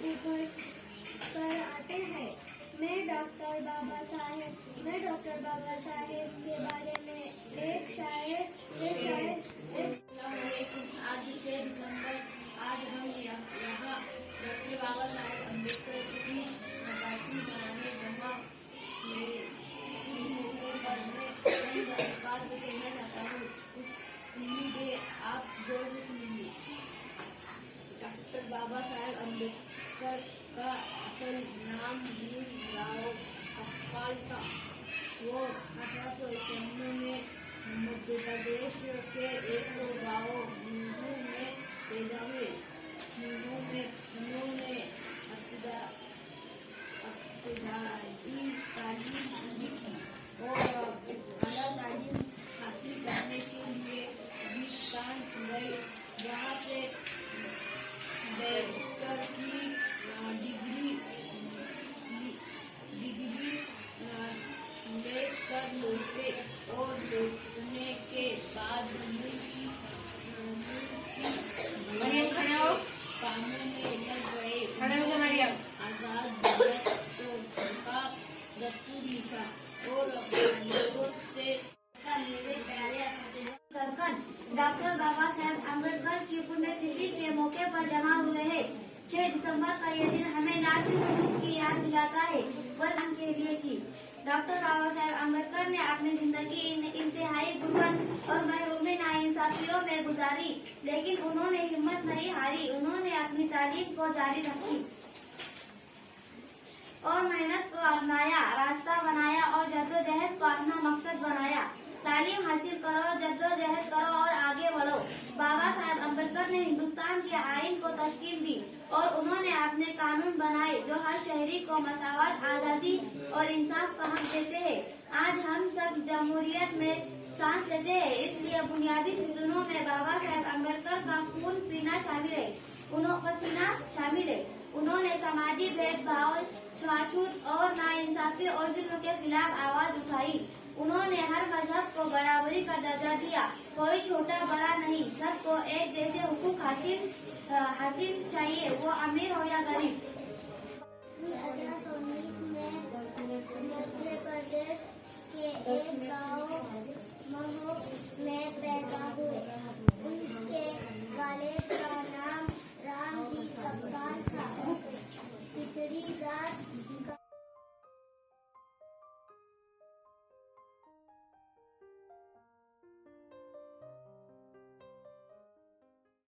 उभर कर आते हैं। मैं डॉक्टर बाबा साहेब के बारे में एक शायर आज 6 दिसंबर आज हम यहाँ डॉक्टर बाबा साहेब अम्बेडकर की नकाशी बनाने जमा मैं बात कहना चाहता हूँ। उम्मीद है आप जरूर सुनेंगे। डॉक्टर बाबा साहेब अम्बेडकर का असल नाम भीमराव अप्पाल था। वो 1891 में मध्य प्रदेश के एक गाँव नीमू में पैदा हुए। नीमू में उन्होंने तालीम हासिल की और आला तालीम हासिल करने के लिए हिंदुस्तान गए, जहाँ से बैरिस्टर की डिग्री लेकर लौटे और लौटने के बाद कानून में लग गए। आजाद भारत को उनका दस्तूर लिखा और से मेरे प्यारे डॉक्टर बाबा साहेब अम्बेडकर की पुण्यतिथि के मौके पर जमा हुए हैं। 6 दिसंबर का यह दिन हमें ना सिर्फ दुख की याद दिलाता है बल्कि के लिए की डॉक्टर बाबा साहेब अम्बेडकर ने अपनी जिंदगी इंतहाई गुर्बत और महरूमी नाइंसाफियों में गुजारी, लेकिन उन्होंने हिम्मत नहीं हारी। उन्होंने अपनी तालीम को जारी रखी और मेहनत को अपनाया, रास्ता बनाया और जद्दोजहद को अपना मकसद बनाया। तालीम हासिल करो, जद्दोजहद करो और आगे बढ़ो। बाबा साहेब अम्बेडकर ने हिंदुस्तान के आईन को तश्कील दी और उन्होंने अपने कानून बनाए जो हर शहरी को मसावत, आजादी और इंसाफ का हक देते हैं। आज हम सब जमहूरियत में सांस लेते हैं, इसलिए बुनियादी सिद्धांतों में बाबा साहेब अम्बेडकर का खून पीना शामिल है, पसीना शामिल है। उन्होंने समाजी भेदभाव, छुआछूत और नाइंसाफी और जुल्म के खिलाफ आवाज उठाई। उन्होंने हर मजहब को बराबरी का दर्जा दिया, कोई छोटा बड़ा नहीं, सबको एक जैसे हुकूक हासिल चाहिए, वो अमीर हो या गरीब। 1819 में मध्य प्रदेश के एक गाँव महू में पैदा हुए। उनके वालिद का नाम राम जी सब्बार था। पिछड़ी जात का